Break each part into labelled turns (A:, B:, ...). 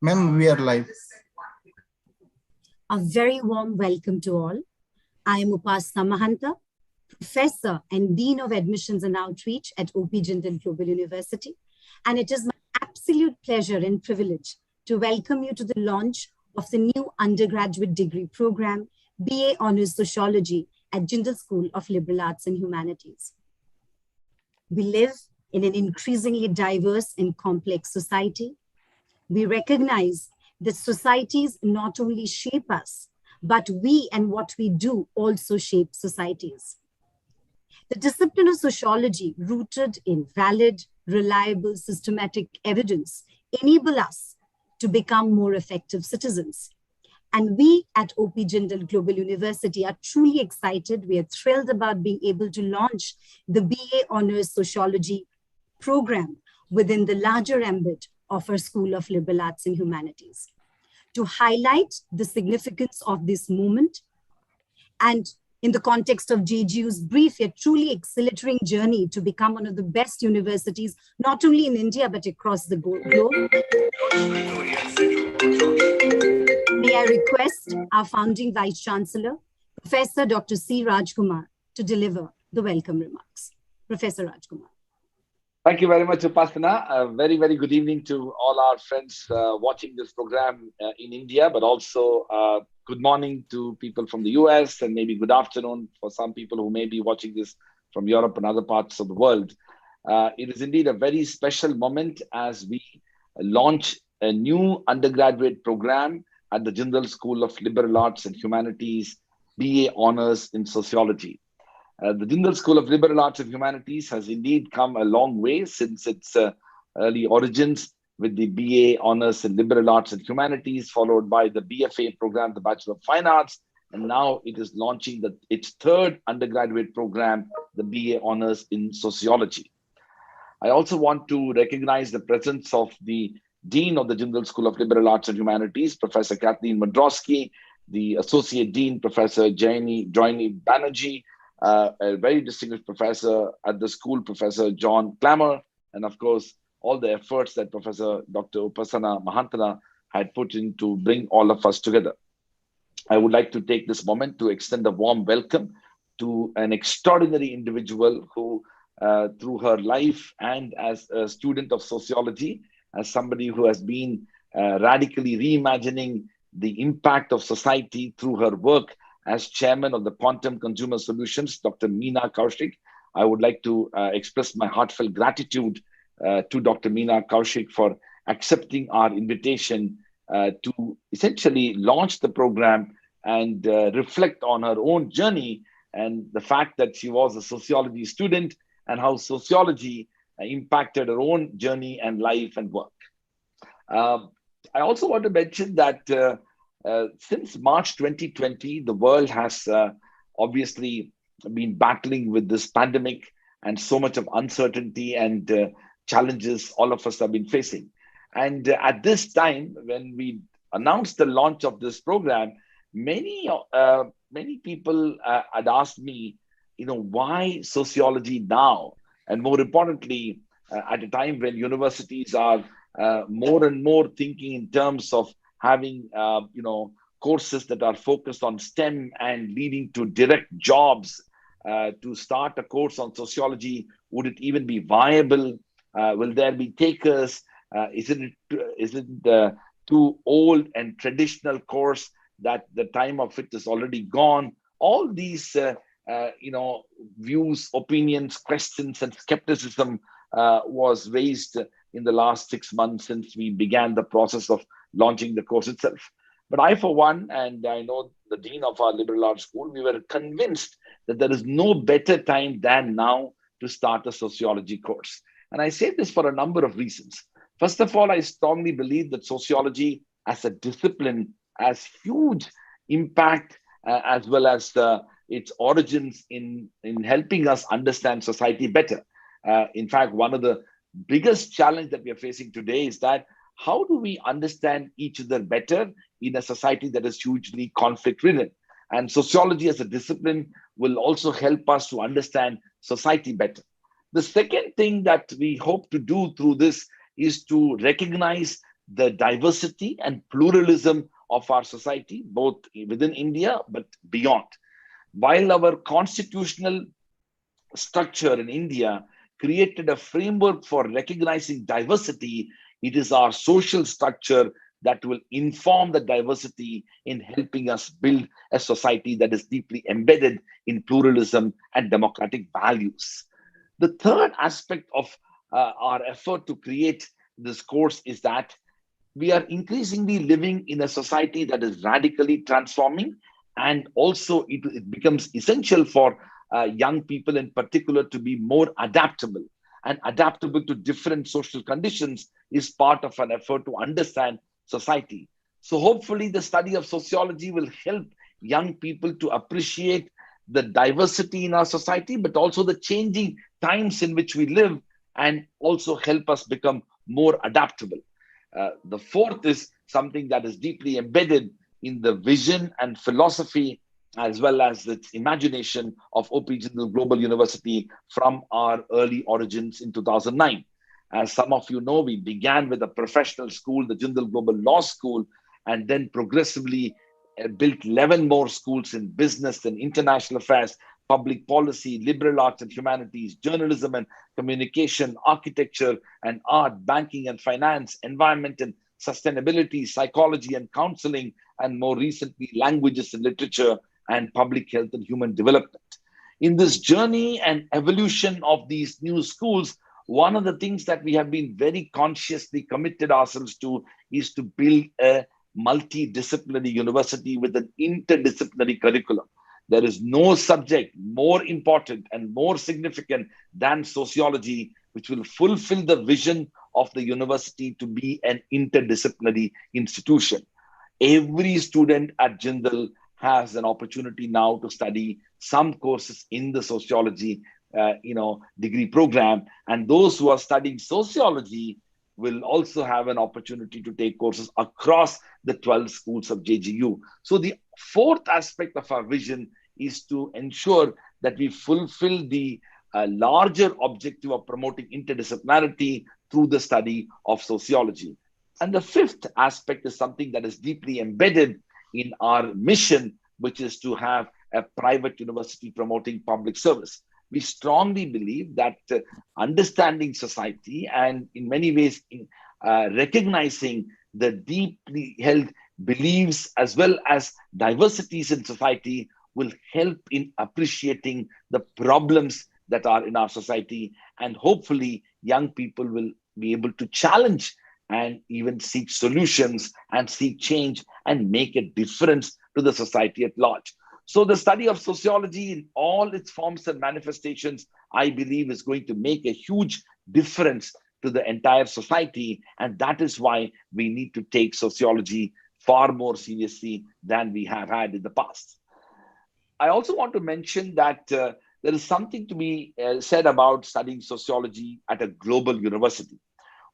A: Ma'am, we are live.
B: A very warm welcome to all. I am Upasana Mahanta, Professor and Dean of Admissions and Outreach at OP Jindal Global University. And it is my absolute pleasure and privilege to welcome you to the launch of the new undergraduate degree program, BA Honours Sociology at Jindal School of Liberal Arts and Humanities. We live in an increasingly diverse and complex society. We recognize that societies not only shape us, but we and what we do also shape societies. The discipline of sociology, rooted in valid, reliable, systematic evidence, enable us to become more effective citizens. And we at OP Jindal Global University are truly excited. We are thrilled about being able to launch the BA Honours Sociology program within the larger ambit of our School of Liberal Arts and Humanities. To highlight the significance of this movement and in the context of JGU's brief yet truly exhilarating journey to become one of the best universities, not only in India, but across the globe, may I request our founding Vice Chancellor, Professor Dr. C. Rajkumar, to deliver the welcome remarks. Professor Rajkumar.
C: Thank you very much, Upasana. A very, very good evening to all our friends watching this program in India, but also good morning to people from the US and maybe good afternoon for some people who may be watching this from Europe and other parts of the world. It is indeed a very special moment as we launch a new undergraduate program at the Jindal School of Liberal Arts and Humanities, BA Honours in Sociology. The Jindal School of Liberal Arts and Humanities has indeed come a long way since its early origins with the BA Honours in Liberal Arts and Humanities, followed by the BFA program, the Bachelor of Fine Arts, and now it is launching its third undergraduate program, the BA Honours in Sociology. I also want to recognize the presence of the Dean of the Jindal School of Liberal Arts and Humanities, Professor Kathleen Madrosky, the Associate Dean, Professor Joyni Banerjee, a very distinguished professor at the school, Professor John Clammer, and of course, all the efforts that Professor Dr. Upasana Mahantana had put in to bring all of us together. I would like to take this moment to extend a warm welcome to an extraordinary individual who, through her life and as a student of sociology, as somebody who has been radically reimagining the impact of society through her work as chairman of the Quantum Consumer Solutions, Dr. Meena Kaushik. I would like to express my heartfelt gratitude to Dr. Meena Kaushik for accepting our invitation to essentially launch the program and reflect on her own journey and the fact that she was a sociology student and how sociology impacted her own journey and life and work. I also want to mention that since March 2020, the world has obviously been battling with this pandemic and so much of uncertainty and challenges all of us have been facing. And at this time, when we announced the launch of this program, many people had asked me, why sociology now? And more importantly, at a time when universities are more and more thinking in terms of having courses that are focused on STEM and leading to direct jobs, to start a course on sociology, would it even be viable? Will there be takers? Is it too old and traditional course that the time of it is already gone? All these views, opinions, questions, and skepticism was raised in the last 6 months since we began the process of launching the course itself. But I, for one, and I know the dean of our liberal arts school, we were convinced that there is no better time than now to start a sociology course. And I say this for a number of reasons. First of all, I strongly believe that sociology as a discipline has huge impact as well as its origins in helping us understand society better. In fact, one of the biggest challenge that we are facing today is that how do we understand each other better in a society that is hugely conflict-ridden? And sociology as a discipline will also help us to understand society better. The second thing that we hope to do through this is to recognize the diversity and pluralism of our society, both within India but beyond. While our constitutional structure in India created a framework for recognizing diversity, it is our social structure that will inform the diversity in helping us build a society that is deeply embedded in pluralism and democratic values. The third aspect of our effort to create this course is that we are increasingly living in a society that is radically transforming, and also it becomes essential for young people in particular to be more adaptable, and adaptable to different social conditions is part of an effort to understand society. So hopefully the study of sociology will help young people to appreciate the diversity in our society, but also the changing times in which we live, and also help us become more adaptable. The fourth is something that is deeply embedded in the vision and philosophy, as well as its imagination of OP Jindal Global University from our early origins in 2009. As some of you know, we began with a professional school, the Jindal Global Law School, and then progressively built 11 more schools in business and international affairs, public policy, liberal arts and humanities, journalism and communication, architecture and art, banking and finance, environment and sustainability, psychology and counseling, and more recently, languages and literature, and public health and human development. In this journey and evolution of these new schools, one of the things that we have been very consciously committed ourselves to is to build a multidisciplinary university with an interdisciplinary curriculum. There is no subject more important and more significant than sociology, which will fulfill the vision of the university to be an interdisciplinary institution. Every student at Jindal has an opportunity now to study some courses in the sociology degree program, and those who are studying sociology will also have an opportunity to take courses across the 12 schools of JGU. So the fourth aspect of our vision is to ensure that we fulfill the larger objective of promoting interdisciplinarity through the study of sociology. And the fifth aspect is something that is deeply embedded in our mission, which is to have a private university promoting public service. We strongly believe that understanding society and in many ways recognizing the deeply held beliefs as well as diversities in society will help in appreciating the problems that are in our society. And hopefully young people will be able to challenge and even seek solutions and seek change and make a difference to the society at large. So the study of sociology in all its forms and manifestations, I believe, is going to make a huge difference to the entire society. And that is why we need to take sociology far more seriously than we have had in the past. I also want to mention that there is something to be said about studying sociology at a global university.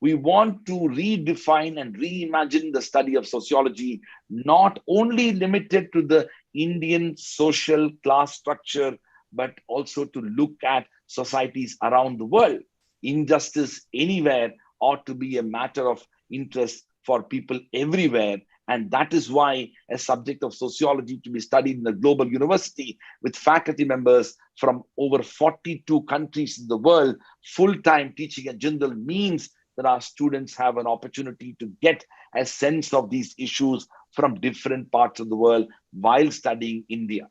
C: We want to redefine and reimagine the study of sociology, not only limited to the Indian social class structure, but also to look at societies around the world. Injustice anywhere ought to be a matter of interest for people everywhere. And that is why a subject of sociology to be studied in a global university with faculty members from over 42 countries in the world, full-time teaching at Jindal means that our students have an opportunity to get a sense of these issues from different parts of the world while studying India.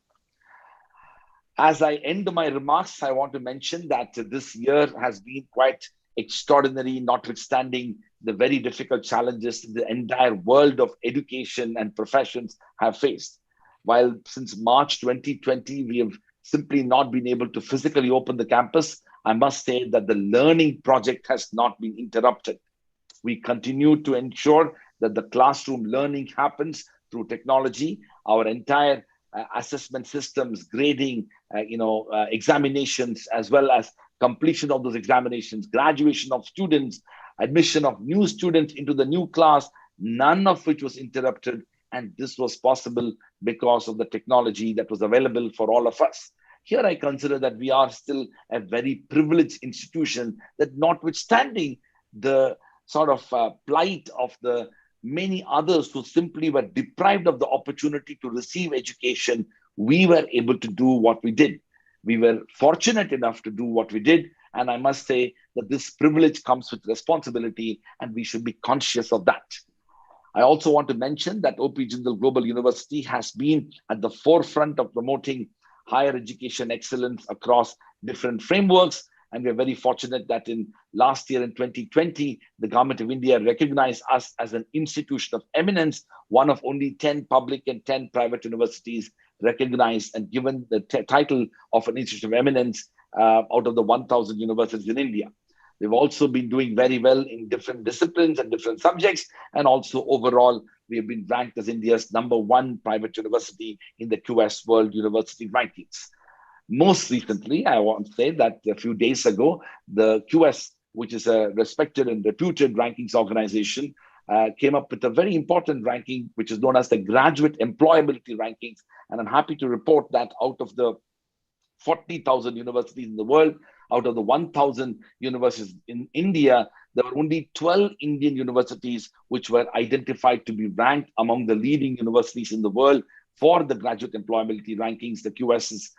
C: As I end my remarks, I want to mention that this year has been quite extraordinary, notwithstanding the very difficult challenges the entire world of education and professions have faced. While since March 2020, we have simply not been able to physically open the campus, I must say that the learning project has not been interrupted. We continue to ensure that the classroom learning happens through technology. Our entire assessment systems, grading, examinations, as well as completion of those examinations, graduation of students, admission of new students into the new class, none of which was interrupted. And this was possible because of the technology that was available for all of us. Here, I consider that we are still a very privileged institution that, notwithstanding the sort of plight of the many others who simply were deprived of the opportunity to receive education, we were able to do what we did. We were fortunate enough to do what we did. And I must say that this privilege comes with responsibility, and we should be conscious of that. I also want to mention that OP Jindal Global University has been at the forefront of promoting higher education excellence across different frameworks. And we're very fortunate that in last year in 2020, the government of India recognized us as an institution of eminence, one of only 10 public and 10 private universities recognized and given the title of an institution of eminence out of the 1,000 universities in India. We've also been doing very well in different disciplines and different subjects. And also overall, we have been ranked as India's #1 private university in the QS World University Rankings. Most recently, I want to say that a few days ago, the QS, which is a respected and reputed rankings organization, came up with a very important ranking, which is known as the Graduate Employability Rankings. And I'm happy to report that out of the 40,000 universities in the world, out of the 1,000 universities in India, there were only 12 Indian universities which were identified to be ranked among the leading universities in the world for the Graduate Employability Rankings. The QS is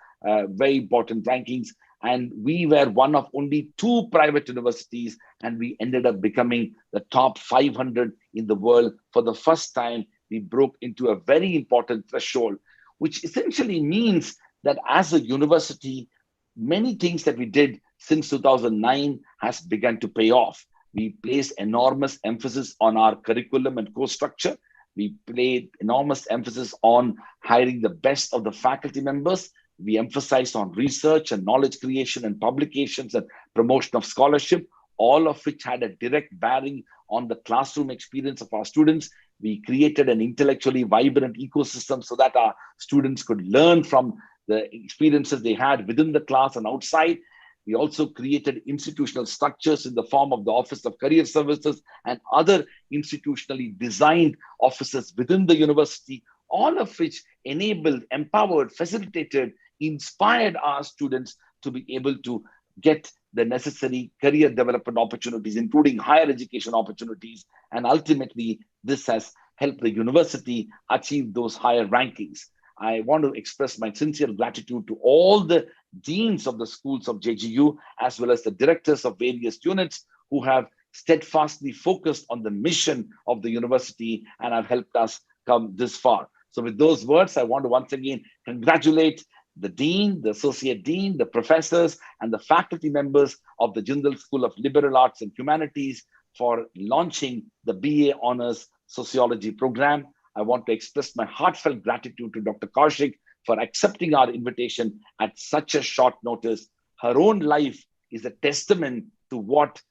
C: very important rankings. And we were one of only 2 private universities, and we ended up becoming the top 500 in the world. For the first time, we broke into a very important threshold, which essentially means that as a university, many things that we did since 2009 has begun to pay off. We placed enormous emphasis on our curriculum and course structure. We placed enormous emphasis on hiring the best of the faculty members. We emphasized on research and knowledge creation and publications and promotion of scholarship, all of which had a direct bearing on the classroom experience of our students. We created an intellectually vibrant ecosystem so that our students could learn from the experiences they had within the class and outside. We also created institutional structures in the form of the Office of Career Services and other institutionally designed offices within the university, all of which enabled, empowered, facilitated, inspired our students to be able to get the necessary career development opportunities, including higher education opportunities. And ultimately, this has helped the university achieve those higher rankings. I want to express my sincere gratitude to all the deans of the schools of JGU, as well as the directors of various units who have steadfastly focused on the mission of the university and have helped us come this far. So with those words, I want to once again congratulate the dean, the associate dean, the professors, and the faculty members of the Jindal School of Liberal Arts and Humanities for launching the BA Honors Sociology program. I want to express my heartfelt gratitude to Dr. Kaushik for accepting our invitation at such a short notice. Her own life is a testament to what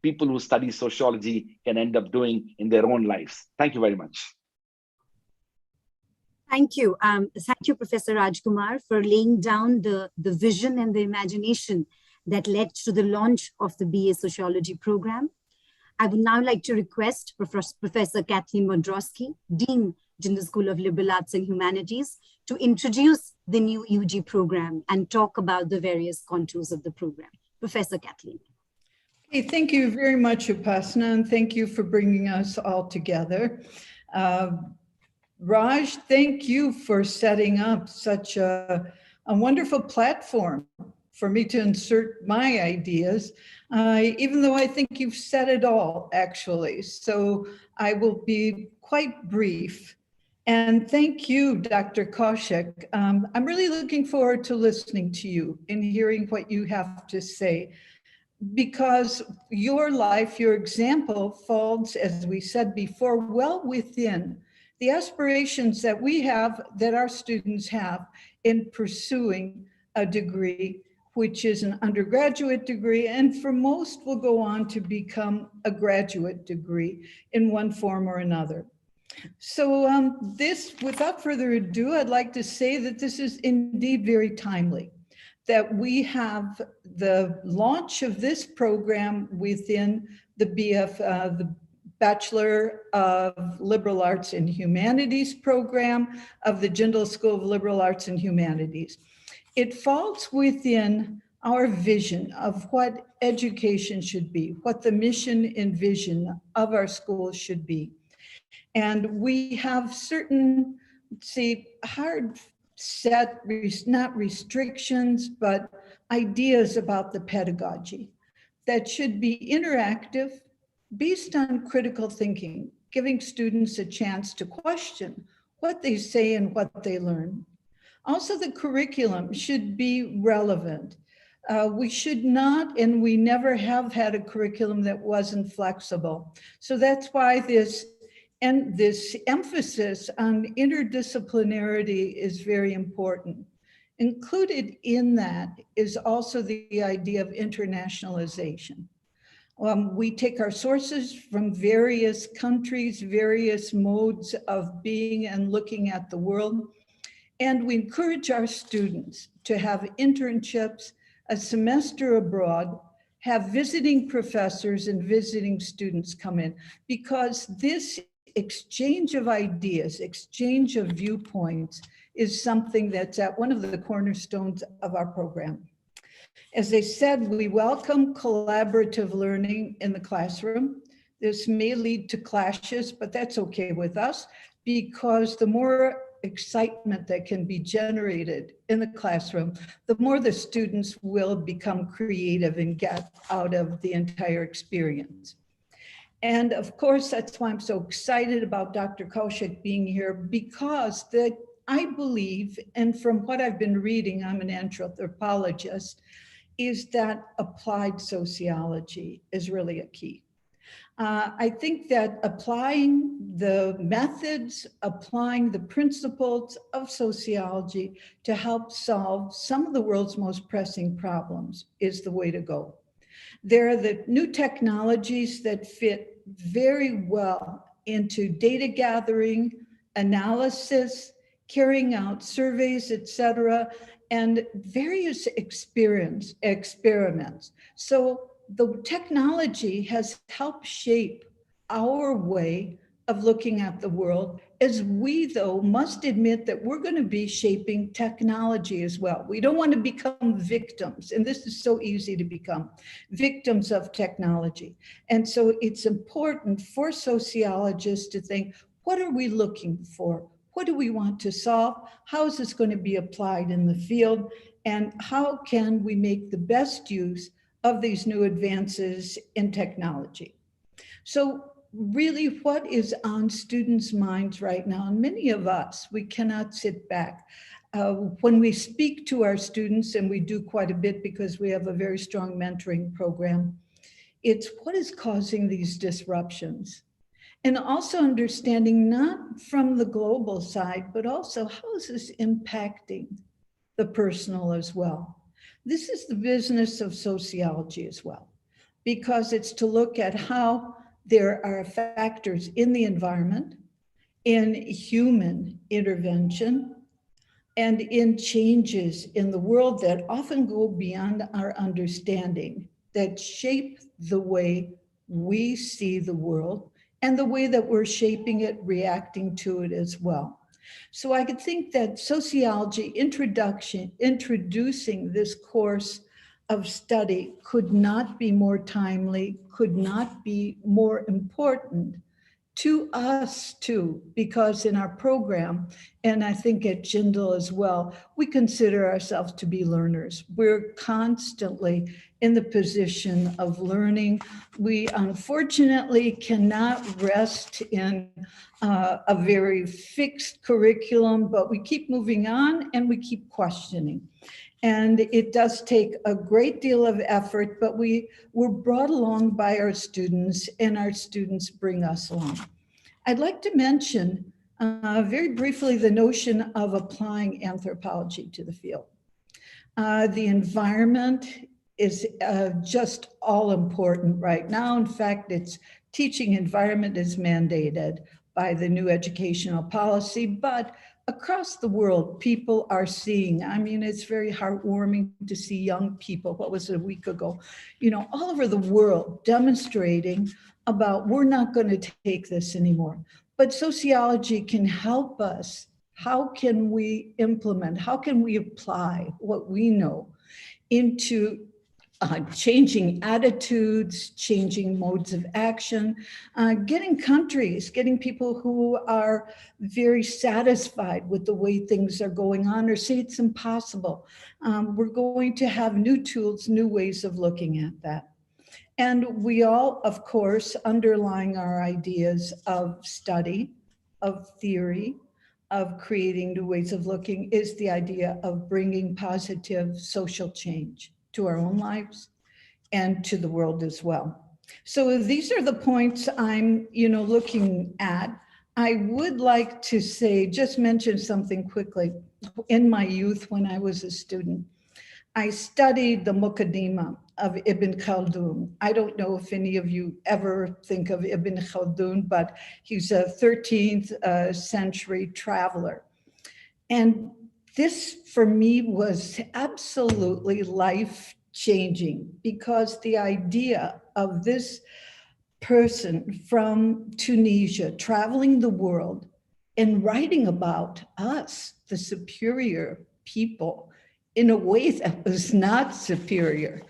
C: people who study sociology can end up doing in their own lives. Thank you very much.
B: Thank you. Thank you, Professor Rajkumar, for laying down the vision and the imagination that led to the launch of the BA Sociology program. I would now like to request Professor Kathleen Wondrowski, Dean, Jindal School of Liberal Arts and Humanities, to introduce the new UG program and talk about the various contours of the program. Professor Kathleen.
A: Okay, thank you very much, Upasana, and thank you for bringing us all together. Raj, thank you for setting up such a wonderful platform for me to insert my ideas, even though I think you've said it all, actually. So I will be quite brief. And thank you, Dr. Kaushik. I'm really looking forward to listening to you and hearing what you have to say, because your life, your example falls, as we said before, well within the aspirations that we have, that our students have in pursuing a degree, which is an undergraduate degree, and for most will go on to become a graduate degree in one form or another. So this, without further ado, I'd like to say that this is indeed very timely, that we have the launch of this program within the BF, the Bachelor of Liberal Arts and Humanities program of the Jindal School of Liberal Arts and Humanities. It falls within our vision of what education should be, what the mission and vision of our schools should be. And we have certain, hard set, not restrictions, but ideas about the pedagogy that should be interactive, based on critical thinking, giving students a chance to question what they say and what they learn. Also, the curriculum should be relevant. We should not, and we never have had a curriculum that wasn't flexible. So that's why this emphasis on interdisciplinarity is very important. Included in that is also the idea of internationalization. We take our sources from various countries, various modes of being and looking at the world, and we encourage our students to have internships, a semester abroad, have visiting professors and visiting students come in, because this exchange of ideas, exchange of viewpoints is something that's at one of the cornerstones of our program. As I said, we welcome collaborative learning in the classroom. This may lead to clashes, but that's okay with us, because the more excitement that can be generated in the classroom, the more the students will become creative and get out of the entire experience. And of course, that's why I'm so excited about Dr. Kaushik being here, because I believe, and from what I've been reading, I'm an anthropologist, is that applied sociology is really a key. I think that applying the methods, applying the principles of sociology to help solve some of the world's most pressing problems is the way to go. There are the new technologies that fit very well into data gathering, analysis, carrying out surveys, et cetera, and various experiments. So the technology has helped shape our way of looking at the world, as we, though, must admit that we're going to be shaping technology as well. We don't want to become victims, and this is so easy to become victims of technology. And so it's important for sociologists to think, what are we looking for? What do we want to solve? How is this going to be applied in the field? And how can we make the best use of these new advances in technology? So really, what is on students' minds right now? And many of us, we cannot sit back. When we speak to our students, and we do quite a bit because we have a very strong mentoring program, it's what is causing these disruptions? And also understanding, not from the global side, but also how is this impacting the personal as well? This is the business of sociology as well, because it's to look at how there are factors in the environment, in human intervention, and in changes in the world that often go beyond our understanding, that shape the way we see the world and the way that we're shaping it, reacting to it as well. So I could think that sociology introducing this course of study could not be more timely, could not be more important to us too, because in our program, and I think at Jindal as well, we consider ourselves to be learners. We're constantly in the position of learning. We unfortunately cannot rest in a very fixed curriculum, but we keep moving on and we keep questioning. And it does take a great deal of effort, but we're brought along by our students, and our students bring us along. I'd like to mention very briefly the notion of applying anthropology to the field. The environment is just all important right now. In fact, it's teaching environment is mandated by the new educational policy, but across the world, people are seeing, I mean, it's very heartwarming to see young people, what was it, a week ago, all over the world demonstrating about we're not going to take this anymore. But sociology can help us. How can we implement? How can we apply what we know into changing attitudes, changing modes of action, getting countries, getting people who are very satisfied with the way things are going on or say it's impossible. We're going to have new tools, new ways of looking at that. And we all, of course, underlying our ideas of study, of theory, of creating new ways of looking is the idea of bringing positive social change to our own lives and to the world as well. So these are the points I'm, looking at. I would like to say, just mention something quickly. In my youth, when I was a student, I studied the Muqaddimah of Ibn Khaldun. I don't know if any of you ever think of Ibn Khaldun, but he's a 13th century traveler. And this, for me, was absolutely life-changing because the idea of this person from Tunisia traveling the world and writing about us, the superior people, in a way that was not superior,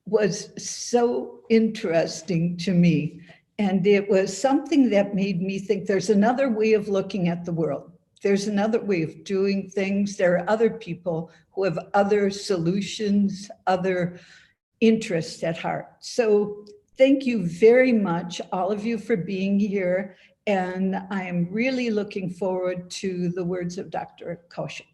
A: was so interesting to me. And it was something that made me think there's another way of looking at the world. There's another way of doing things. There are other people who have other solutions, other interests at heart. So thank you very much, all of you, for being here. And I am really looking forward to the words of Dr. Kaushik.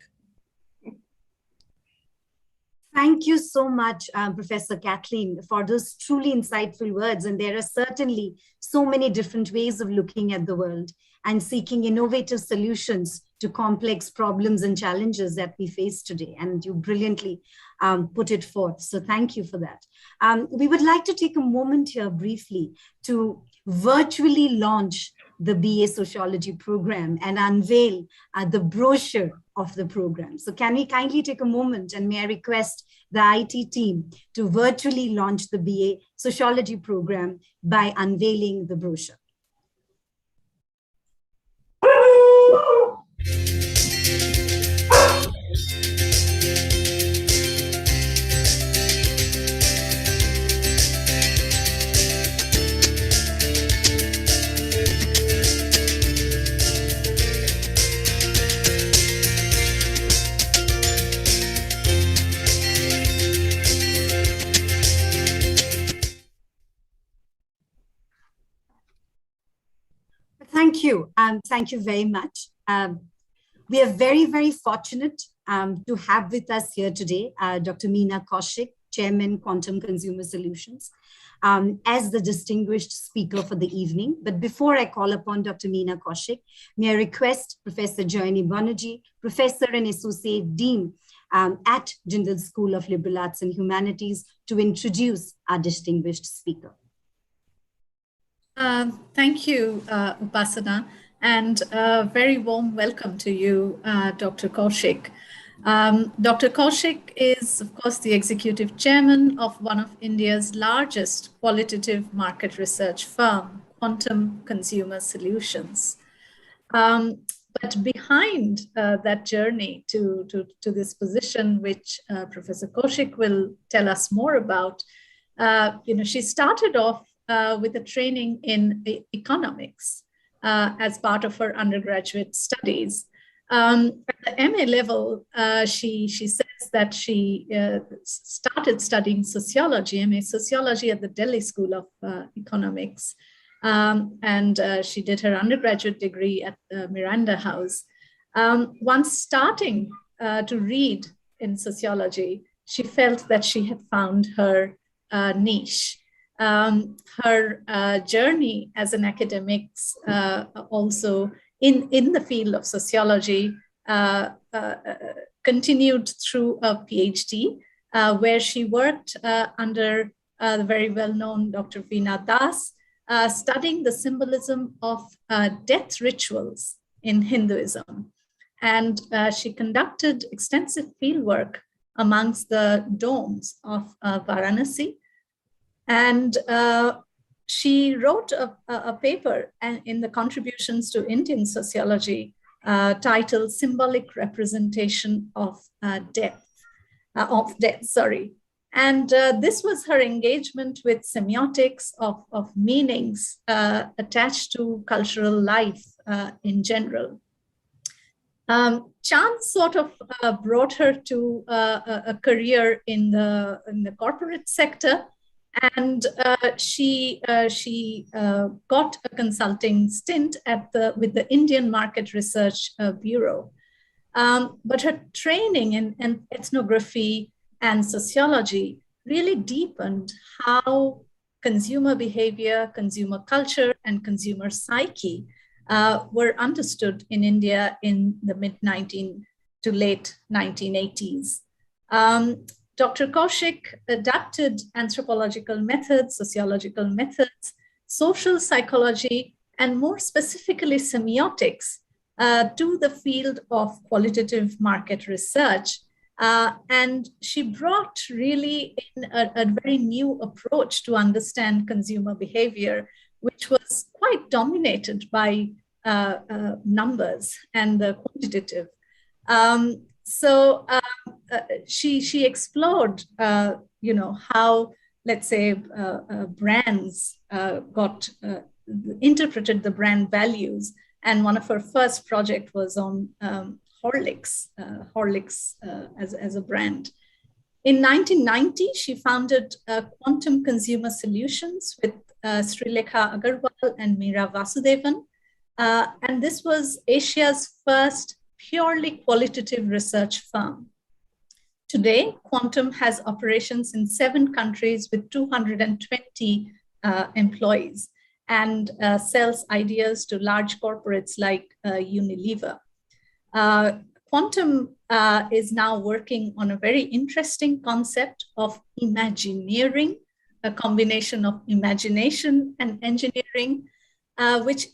B: Thank you so much, Professor Kathleen, for those truly insightful words. And there are certainly so many different ways of looking at the world and seeking innovative solutions to complex problems and challenges that we face today. And you brilliantly put it forth. So thank you for that. We would like to take a moment here briefly to virtually launch the BA Sociology program and unveil the brochure of the program. So can we kindly take a moment, and may I request the IT team to virtually launch the BA Sociology program by unveiling the brochure. Thank you. Thank you very much. We are very, very fortunate to have with us here today, Dr. Meena Kaushik, Chairman, Quantum Consumer Solutions, as the distinguished speaker for the evening. But before I call upon Dr. Meena Kaushik, may I request Professor Joyini Banerjee, Professor and Associate Dean at Jindal School of Liberal Arts and Humanities, to introduce our distinguished speaker.
D: Thank you, Upasana, and a very warm welcome to you, Dr. Kaushik. Dr. Kaushik is, of course, the executive chairman of one of India's largest qualitative market research firm, Quantum Consumer Solutions. But behind that journey to this position, which Professor Kaushik will tell us more about, she started off with a training in economics as part of her undergraduate studies. At the MA level, she says that she started studying sociology, MA sociology at the Delhi School of Economics. And she did her undergraduate degree at Miranda House. Once starting to read in sociology, she felt that she had found her niche. Her journey as an academic also in the field of sociology continued through a PhD, where she worked under the very well-known Dr. Veena Das, studying the symbolism of death rituals in Hinduism. And she conducted extensive fieldwork amongst the domes of Varanasi. And she wrote a paper in the Contributions to Indian Sociology titled Symbolic Representation of Death. And this was her engagement with semiotics of meanings attached to cultural life in general. Chance sort of brought her to a career in the corporate sector, and she got a consulting stint with the Indian Market Research Bureau. But her training in ethnography and sociology really deepened how consumer behavior, consumer culture, and consumer psyche were understood in India in the mid-19 to late 1980s. Dr. Kaushik adapted anthropological methods, sociological methods, social psychology, and more specifically semiotics to the field of qualitative market research. And she brought really in a very new approach to understand consumer behavior, which was quite dominated by numbers and the quantitative. She explored, how, let's say, brands interpreted the brand values. And one of her first projects was on Horlicks as a brand. In 1990, she founded Quantum Consumer Solutions with Srilekha Agarwal and Meera Vasudevan. And this was Asia's first purely qualitative research firm. Today, Quantum has operations in 7 countries with 220 employees and sells ideas to large corporates like Unilever. Quantum is now working on a very interesting concept of Imagineering, a combination of imagination and engineering, which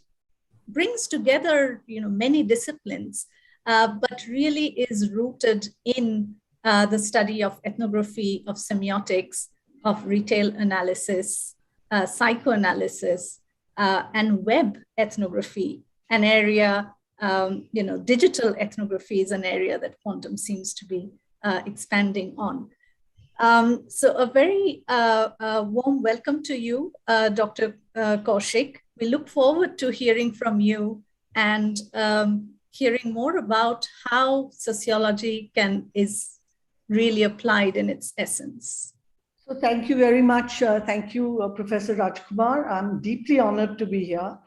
D: brings together many disciplines, but really is rooted in the study of ethnography, of semiotics, of retail analysis, psychoanalysis, and web ethnography, an area, digital ethnography is an area that Quantum seems to be expanding on. So a very warm welcome to you, Dr. Kaushik. We look forward to hearing from you and hearing more about how sociology is really applied in its essence.
E: So thank you very much. Thank you, Professor Rajkumar. I'm deeply honored to be here.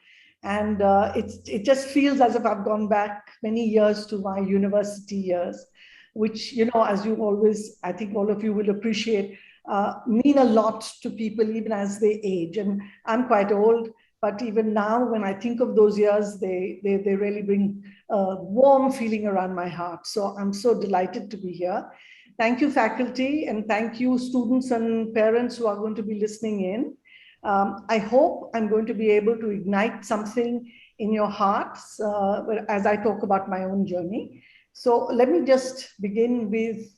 E: And it just feels as if I've gone back many years to my university years, which, as you always, I think all of you will appreciate, mean a lot to people even as they age. And I'm quite old, but even now when I think of those years, they really bring a warm feeling around my heart. So I'm so delighted to be here. Thank you, faculty, and thank you, students and parents who are going to be listening in. I hope I'm going to be able to ignite something in your hearts as I talk about my own journey. So let me just begin with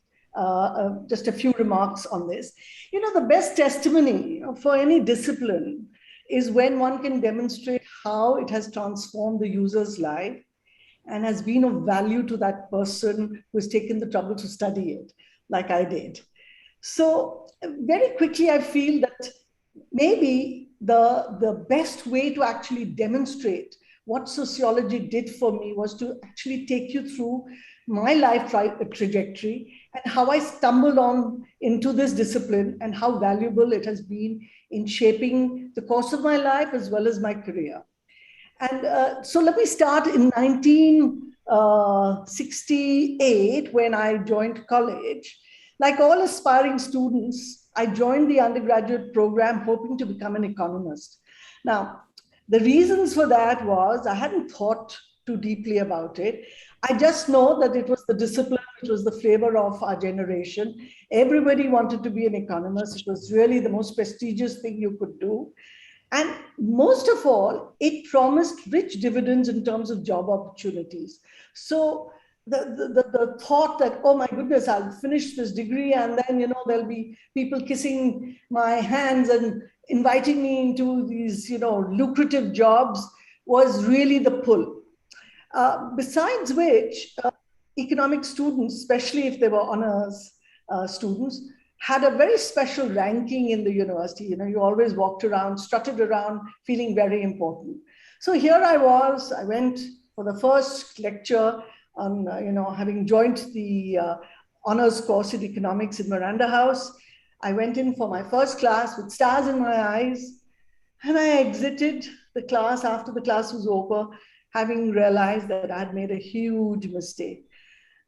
E: just a few remarks on this. The best testimony for any discipline is when one can demonstrate how it has transformed the user's life and has been of value to that person who has taken the trouble to study it, like I did. So very quickly, I feel that maybe the best way to actually demonstrate what sociology did for me was to actually take you through my life trajectory and how I stumbled on into this discipline and how valuable it has been in shaping the course of my life as well as my career. And so let me start in 1968 when I joined college. Like all aspiring students, I joined the undergraduate program hoping to become an economist. Now, the reasons for that was I hadn't thought too deeply about it. I just know that it was the discipline which was the flavor of our generation. Everybody wanted to be an economist. It was really the most prestigious thing you could do. And most of all, it promised rich dividends in terms of job opportunities. So the thought that, oh my goodness, I'll finish this degree and then, there'll be people kissing my hands and inviting me into these, lucrative jobs was really the pull. Besides which, economic students, especially if they were honors students, had a very special ranking in the university. You always walked around, strutted around, feeling very important. So here I was, I went for the first lecture on, having joined the honors course in economics in Miranda House. I went in for my first class with stars in my eyes, and I exited the class after the class was over, having realized that I had made a huge mistake.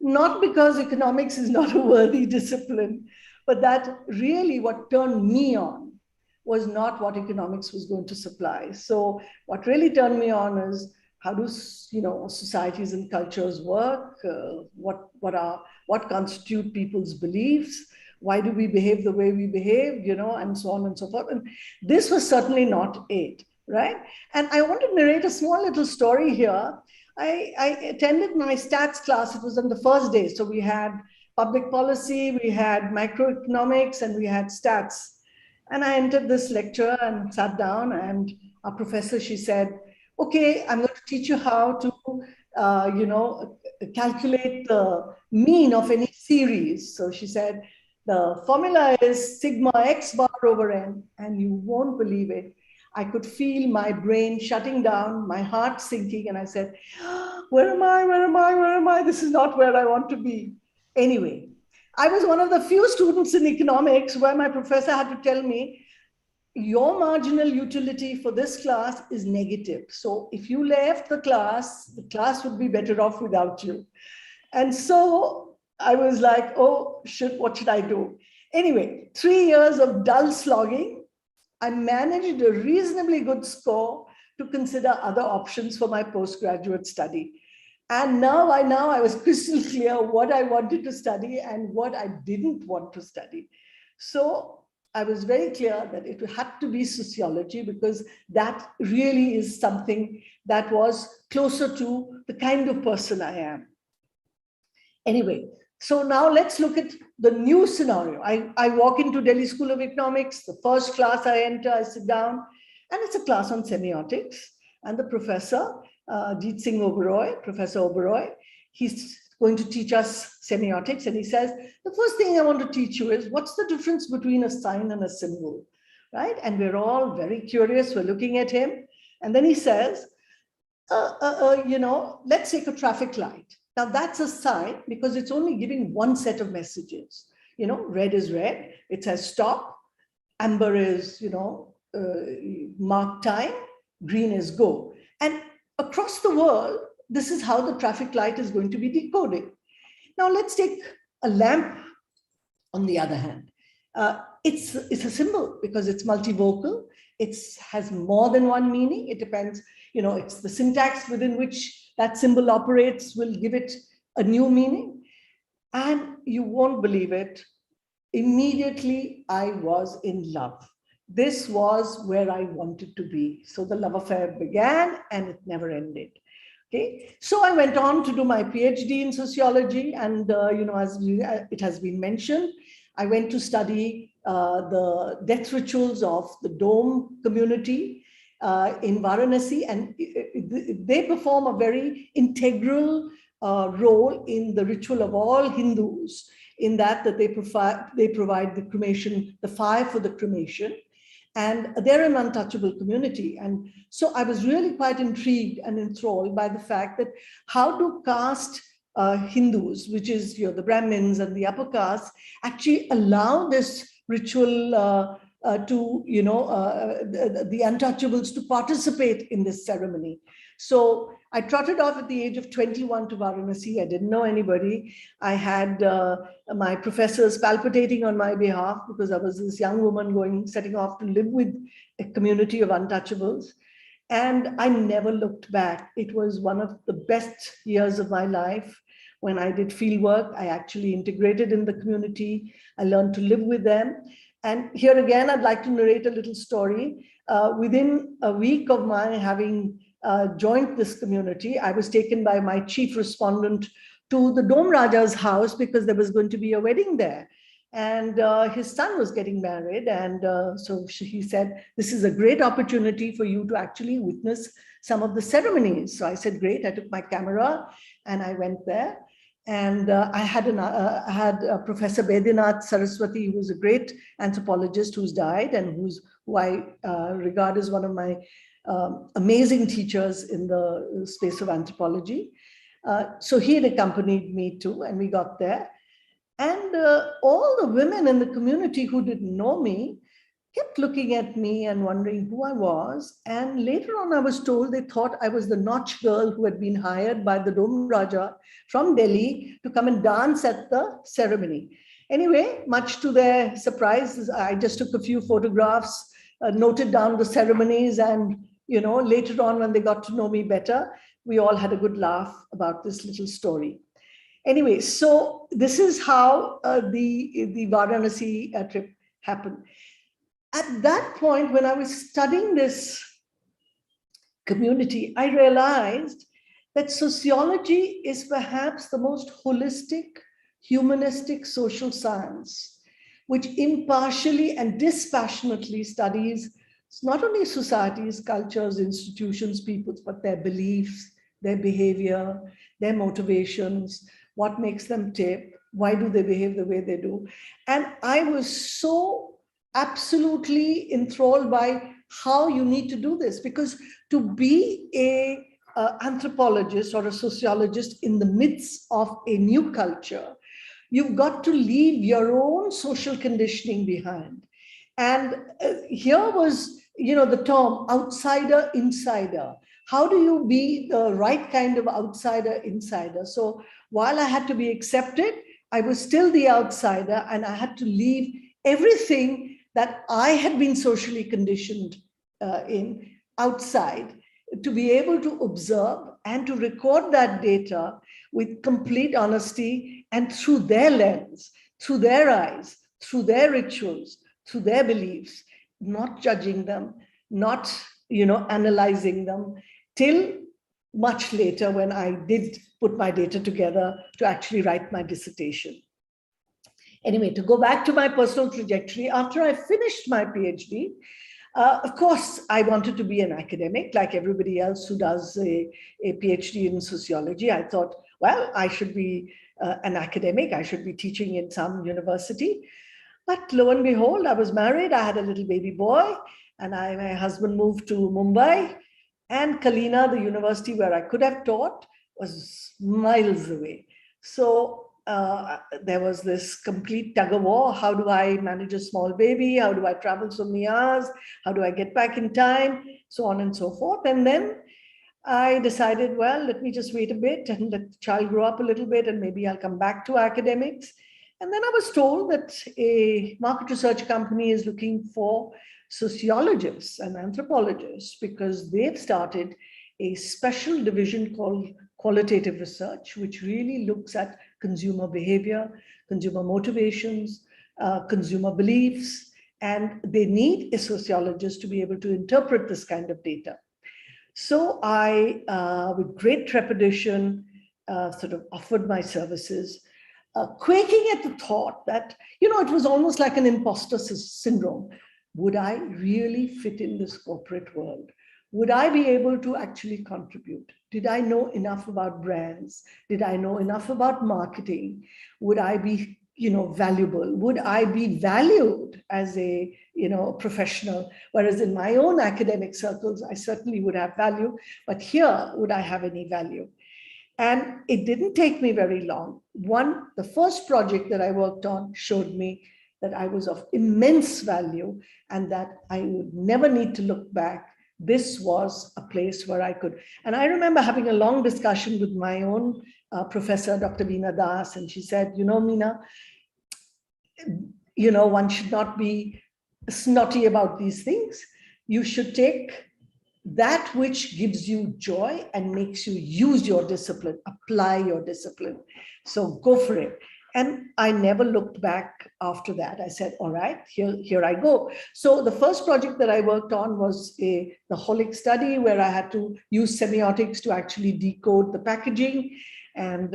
E: Not because economics is not a worthy discipline, but that really what turned me on was not what economics was going to supply. So what really turned me on is how do societies and cultures work? What constitute people's beliefs? Why do we behave the way we behave? And so on and so forth. And this was certainly not it, right? And I want to narrate a small little story here. I attended my stats class. It was on the first day. So we had public policy, we had macroeconomics, and we had stats. And I entered this lecture and sat down, and our professor, she said, okay, I'm going to teach you how to, calculate the mean of any series. So she said, the formula is sigma x bar over n, and you won't believe it. I could feel my brain shutting down, my heart sinking, and I said, where am I, where am I, where am I? This is not where I want to be. Anyway, I was one of the few students in economics where my professor had to tell me, your marginal utility for this class is negative. So if you left the class would be better off without you. And so I was like, oh, what should I do? Anyway, 3 years of dull slogging, I managed a reasonably good score to consider other options for my postgraduate study. And now I was crystal clear what I wanted to study and what I didn't want to study. So I was very clear that it had to be sociology, because that really is something that was closer to the kind of person I am. Anyway, so now let's look at the new scenario. I walk into Delhi School of Economics, the first class I enter, I sit down, and it's a class on semiotics. And the professor, Jeet Singh Oberoi, Professor Oberoi, he's going to teach us semiotics. And he says, the first thing I want to teach you is what's the difference between a sign and a symbol, right? And we're all very curious. We're looking at him. And then he says, let's take a traffic light. Now that's a sign because it's only giving one set of messages. Red is red. It says stop. Amber is, mark time. Green is go. And across the world, this is how the traffic light is going to be decoded. Now let's take a lamp on the other hand. It's a symbol because it's multivocal. It has more than one meaning. It depends, it's the syntax within which that symbol operates will give it a new meaning. And you won't believe it. Immediately, I was in love. This was where I wanted to be. So the love affair began and it never ended. Okay, so I went on to do my PhD in sociology, and as it has been mentioned, I went to study the death rituals of the Dome community in Varanasi, and they perform a very integral role in the ritual of all Hindus, in that they provide the cremation, the fire for the cremation. And they're an untouchable community. And so I was really quite intrigued and enthralled by the fact that how do caste Hindus, which is the Brahmins and the upper caste, actually allow this ritual to, the untouchables to participate in this ceremony. So I trotted off at the age of 21 to Varanasi. I didn't know anybody. I had my professors palpitating on my behalf because I was this young woman setting off to live with a community of untouchables. And I never looked back. It was one of the best years of my life. When I did field work, I actually integrated in the community. I learned to live with them. And here again, I'd like to narrate a little story. Within a week of my having joined this community, I was taken by my chief respondent to the Dome Raja's house because there was going to be a wedding there. And his son was getting married. And so he said, this is a great opportunity for you to actually witness some of the ceremonies. So I said, great. I took my camera and I went there. And I had Professor Bedinath Saraswati, who was a great anthropologist who's died and who I regard as one of my amazing teachers in the space of anthropology. So he had accompanied me too, and we got there. And all the women in the community who didn't know me kept looking at me and wondering who I was. And later on, I was told they thought I was the Nautch girl who had been hired by the Dom Raja from Delhi to come and dance at the ceremony. Anyway, much to their surprise, I just took a few photographs, noted down the ceremonies, and later on, when they got to know me better, we all had a good laugh about this little story. Anyway, so this is how the Varanasi trip happened. At that point, when I was studying this community, I realized that sociology is perhaps the most holistic, humanistic social science, which impartially and dispassionately studies not only societies, cultures, institutions, peoples, but their beliefs, their behavior, their motivations, what makes them tick, why do they behave the way they do. And I was so absolutely enthralled by how you need to do this, because to be a anthropologist or a sociologist in the midst of a new culture, you've got to leave your own social conditioning behind. And here was, the term outsider, insider. How do you be the right kind of outsider, insider? So while I had to be accepted, I was still the outsider, and I had to leave everything that I had been socially conditioned in outside to be able to observe and to record that data with complete honesty and through their lens, through their eyes, through their rituals, through their beliefs, not judging them, not analyzing them, till much later when I did put my data together to actually write my dissertation. Anyway, to go back to my personal trajectory, after I finished my PhD, of course, I wanted to be an academic like everybody else who does a PhD in sociology. I thought, well, I should be an academic. I should be teaching in some university. But lo and behold, I was married. I had a little baby boy, and my husband moved to Mumbai. And Kalina, the university where I could have taught, was miles away. So there was this complete tug of war. How do I manage a small baby? How do I travel so many hours? How do I get back in time? So on and so forth. And then I decided, well, let me just wait a bit and let the child grow up a little bit, and maybe I'll come back to academics. And then I was told that a market research company is looking for sociologists and anthropologists because they've started a special division called qualitative research, which really looks at consumer behavior, consumer motivations, consumer beliefs, and they need a sociologist to be able to interpret this kind of data. So I, with great trepidation, sort of offered my services, quaking at the thought that, it was almost like an imposter syndrome. Would I really fit in this corporate world? Would I be able to actually contribute? Did I know enough about brands? Did I know enough about marketing? Would I be, valuable? Would I be valued as a, professional? Whereas in my own academic circles, I certainly would have value, but here, would I have any value? And it didn't take me very long. The first project that I worked on showed me that I was of immense value and that I would never need to look back. This was a place where I could. And I remember having a long discussion with my own professor, Dr. Veena Das, and she said, Meena, one should not be snotty about these things. You should take that which gives you joy and makes you use your discipline, apply your discipline. So go for it. And I never looked back after that. I said, all right, here I go. So the first project that I worked on was the holic study, where I had to use semiotics to actually decode the packaging. And,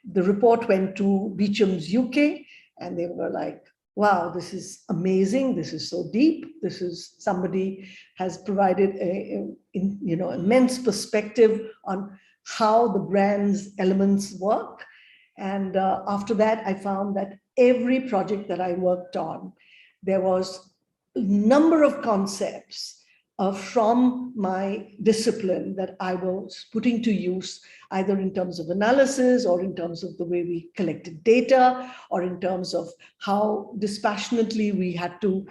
E: the report went to Beecham's UK, and they were like, wow, this is amazing. This is so deep. This is somebody has provided immense perspective on how the brand's elements work. And after that, I found that every project that I worked on, there was a number of concepts from my discipline that I was putting to use, either in terms of analysis or in terms of the way we collected data, or in terms of how dispassionately we had to,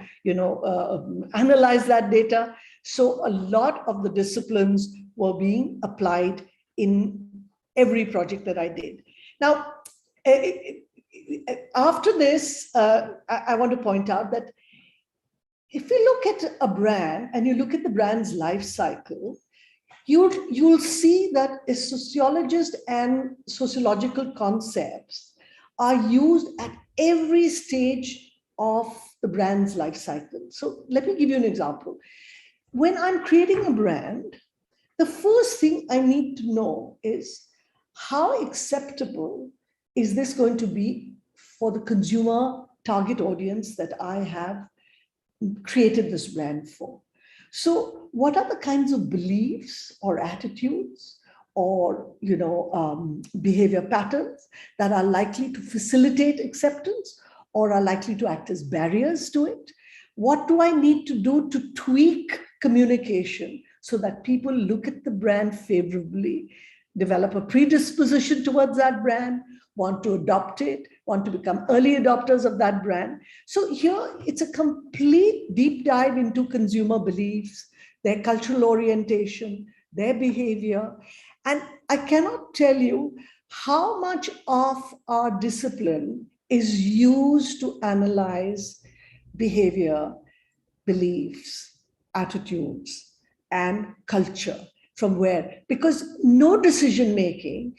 E: analyze that data. So a lot of the disciplines were being applied in every project that I did. Now, after this, I want to point out that if you look at a brand and you look at the brand's life cycle, you'll see that a sociologist and sociological concepts are used at every stage of the brand's life cycle. So let me give you an example. When I'm creating a brand, the first thing I need to know is how acceptable is this going to be for the consumer target audience that I have created this brand for. So what are the kinds of beliefs or attitudes or behavior patterns that are likely to facilitate acceptance or are likely to act as barriers to it? What do I need to do to tweak communication so that people look at the brand favorably, develop a predisposition towards that brand, want to adopt it, want to become early adopters of that brand? So here it's a complete deep dive into consumer beliefs, their cultural orientation, their behavior. And I cannot tell you how much of our discipline is used to analyze behavior, beliefs, attitudes, and culture. From where? Because no decision making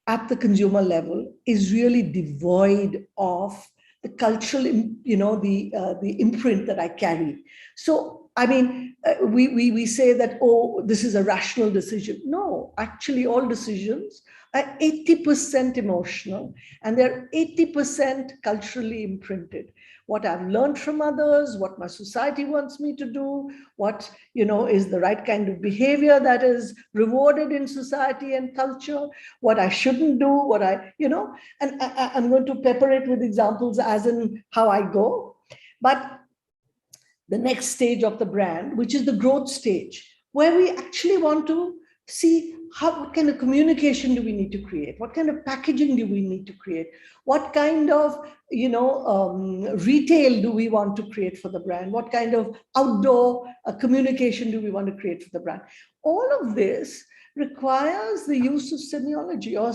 E: at the consumer level is really devoid of the cultural, the imprint that I carry. So, I mean, we say that, oh, this is a rational decision. No, actually, all decisions are 80% emotional and they're 80% culturally imprinted. What I've learned from others, what my society wants me to do, what is the right kind of behavior that is rewarded in society and culture, what I shouldn't do, what and I'm going to pepper it with examples as in how I go. But the next stage of the brand, which is the growth stage, where we actually want to see what kind of communication do we need to create? What kind of packaging do we need to create? What kind of, retail do we want to create for the brand? What kind of outdoor communication do we want to create for the brand? All of this requires the use of semiology or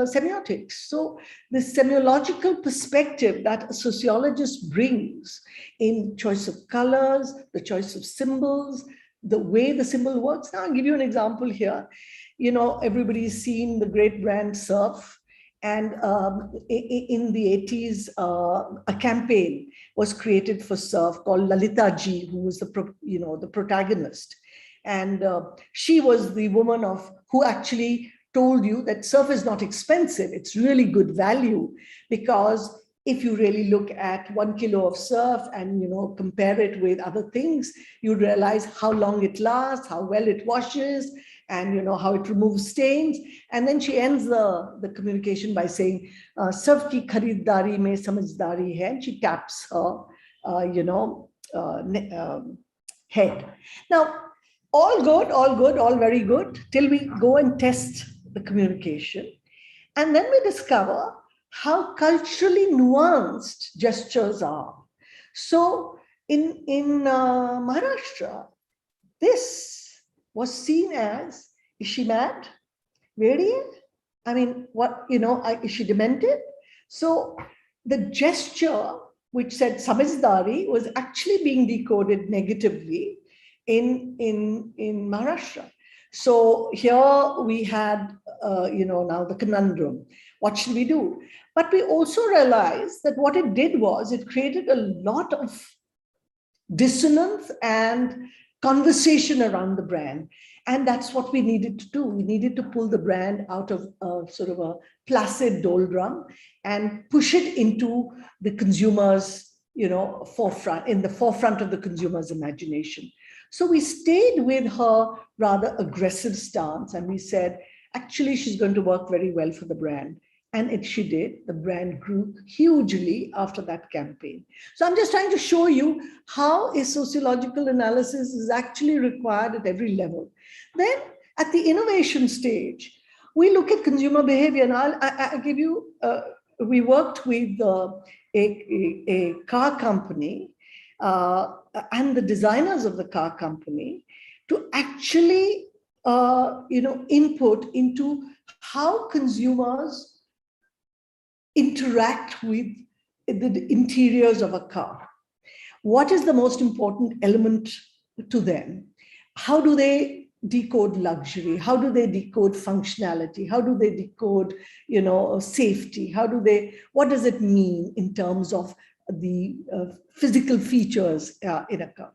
E: semiotics. So the semiological perspective that a sociologist brings in choice of colors, the choice of symbols, the way the symbol works. Now, I'll give you an example here. Everybody's seen the great brand Surf. And in the 80s, a campaign was created for Surf called Lalita Ji, who was the protagonist. And she was the woman who actually told you that Surf is not expensive. It's really good value, because if you really look at 1 kilo of Surf and compare it with other things, you realize how long it lasts, how well it washes, and how it removes stains. And then she ends the communication by saying, "Surf ki kharidari mein samajhdari hai," and she taps her, head. Now, all good, all very good, till we go and test the communication. And then we discover how culturally nuanced gestures are. So in Maharashtra, this was seen as, is she mad? Radiant? I mean, what, is she demented? So the gesture which said samajhdari was actually being decoded negatively in Maharashtra. So here we had, now the conundrum. What should we do? But we also realized that what it did was it created a lot of dissonance and conversation around the brand. And that's what we needed to do. We needed to pull the brand out of sort of a placid doldrum and push it into the consumer's, forefront, in the forefront of the consumer's imagination. So we stayed with her rather aggressive stance, and we said, actually she's going to work very well for the brand. And she did. The brand grew hugely after that campaign. So I'm just trying to show you how a sociological analysis is actually required at every level. Then at the innovation stage, we look at consumer behavior. And I'll give you, we worked with a car company and the designers of the car company to actually input into how consumers interact with the interiors of a car. What is the most important element to them? How do they decode luxury? How do they decode functionality? How do they decode, safety? What does it mean in terms of the physical features in a car?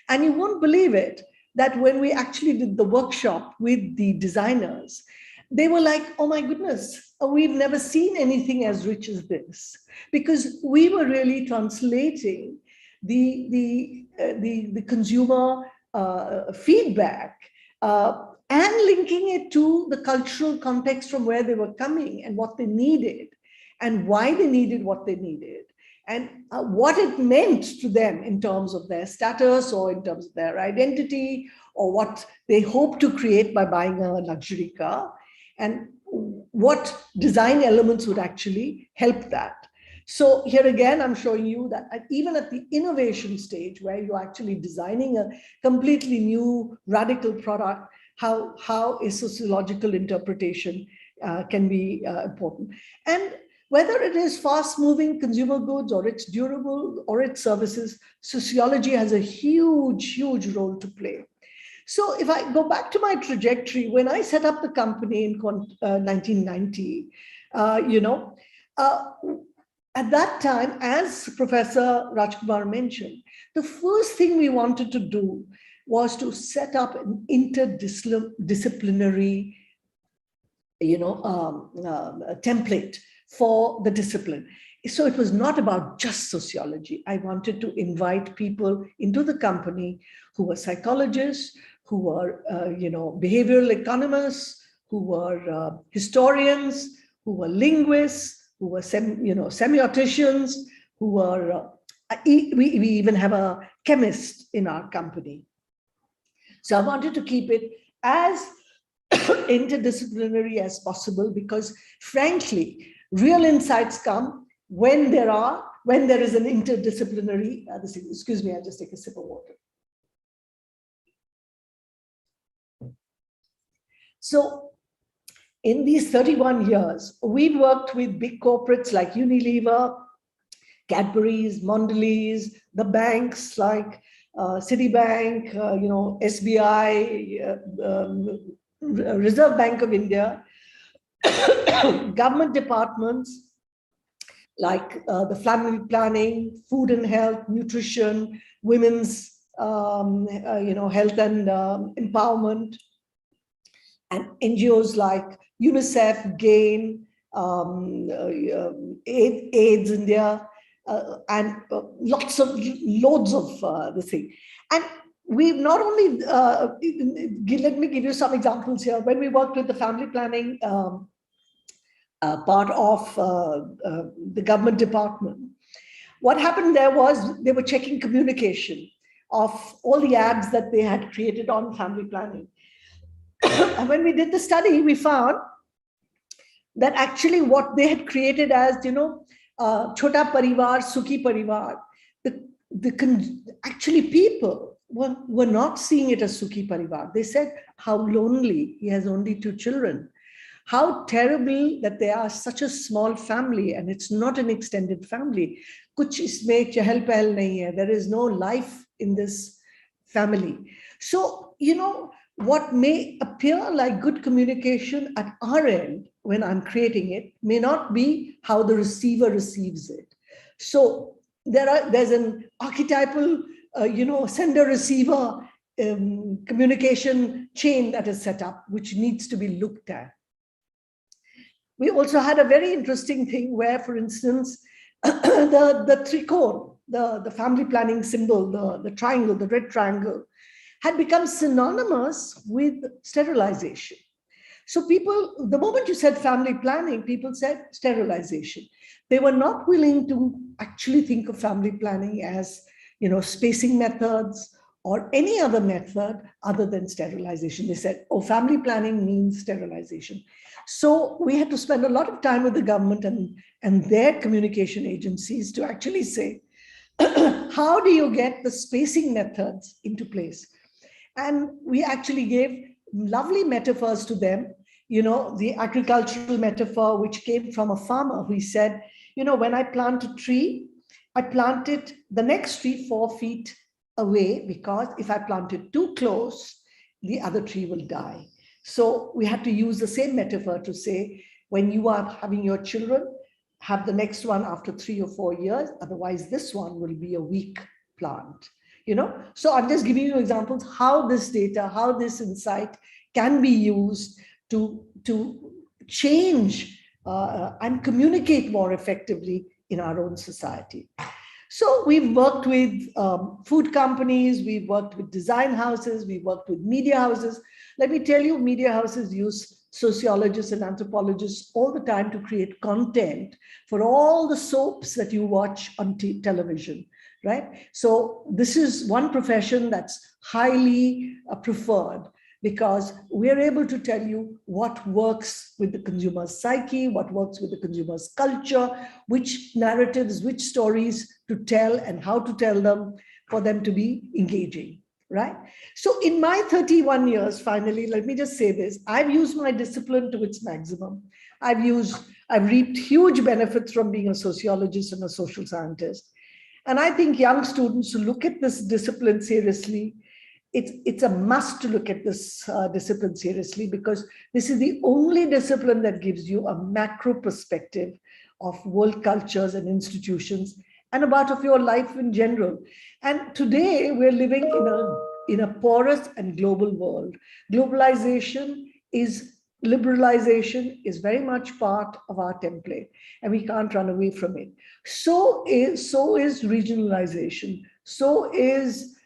E: And you won't believe it, that when we actually did the workshop with the designers, they were like, oh my goodness, we've never seen anything as rich as this, because we were really translating the consumer feedback and linking it to the cultural context from where they were coming and what they needed and why they needed what they needed and what it meant to them in terms of their status or in terms of their identity or what they hope to create by buying a luxury car, and what design elements would actually help that. So here again, I'm showing you that even at the innovation stage, where you're actually designing a completely new radical product, how a sociological interpretation can be important. And whether it is fast-moving consumer goods or it's durable or it's services, sociology has a huge, huge role to play. So if I go back to my trajectory, when I set up the company in 1990, at that time, as Professor Rajkumar mentioned, the first thing we wanted to do was to set up an interdisciplinary, template for the discipline. So it was not about just sociology. I wanted to invite people into the company who were psychologists, who were, behavioral economists, who were historians, who were linguists, who were, semioticians, who were, we even have a chemist in our company. So I wanted to keep it as interdisciplinary as possible because, frankly, real insights come when there is an interdisciplinary, excuse me, I'll just take a sip of water. So in these 31 years, we've worked with big corporates like Unilever, Cadbury's, Mondelez, the banks like Citibank, SBI, Reserve Bank of India, government departments like the family planning, food and health, nutrition, women's, health and empowerment, and NGOs like UNICEF, GAIN, AIDS India, and loads of the thing. And we've not only, let me give you some examples here. When we worked with the family planning part of the government department, what happened there was they were checking communication of all the ads that they had created on family planning. And when we did the study, we found that actually what they had created as, Chota Parivar, Sukhi Parivar, actually people were not seeing it as Sukhi Parivar. They said, how lonely, he has only 2 children. How terrible that they are such a small family and it's not an extended family. Kuch isme chahal pahal nahi hai. There is no life in this family. So, what may appear like good communication at our end when I'm creating it may not be how the receiver receives it. So there's an archetypal, sender-receiver communication chain that is set up, which needs to be looked at. We also had a very interesting thing where, for instance, the trikon, the family planning symbol, the triangle, the red triangle, had become synonymous with sterilization. So people, the moment you said family planning, people said sterilization. They were not willing to actually think of family planning as, spacing methods or any other method other than sterilization. They said, oh, family planning means sterilization. So we had to spend a lot of time with the government and their communication agencies to actually say, how do you get the spacing methods into place? And we actually gave lovely metaphors to them. The agricultural metaphor, which came from a farmer who said, when I plant a tree, I plant it the next tree 4 feet away, because if I plant it too close, the other tree will die. So we had to use the same metaphor to say, when you are having your children, have the next one after 3 or 4 years, otherwise this one will be a weak plant. So I'm just giving you examples how this data, how this insight can be used to change and communicate more effectively in our own society. So we've worked with food companies, we've worked with design houses, we've worked with media houses. Let me tell you, media houses use sociologists and anthropologists all the time to create content for all the soaps that you watch on television, right? So this is one profession that's highly preferred, because we're able to tell you what works with the consumer's psyche, what works with the consumer's culture, which narratives, which stories to tell and how to tell them for them to be engaging, right? So in my 31 years, finally, let me just say this, I've used my discipline to its maximum. I've reaped huge benefits from being a sociologist and a social scientist. And I think young students who look at this discipline seriously, it's a must to look at this discipline seriously, because this is the only discipline that gives you a macro perspective of world cultures and institutions and of your life in general. And today we're living in a porous and global world. Liberalization is very much part of our template, and we can't run away from it. So is regionalization. So is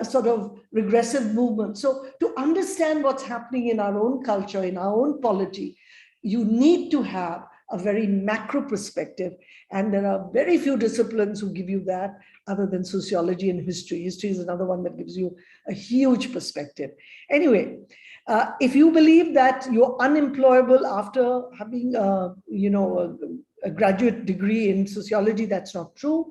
E: sort of regressive movement. So to understand what's happening in our own culture, in our own polity, you need to have a very macro perspective. And there are very few disciplines who give you that other than sociology and history. History is another one that gives you a huge perspective. Anyway, if you believe that you're unemployable after having a graduate degree in sociology, that's not true.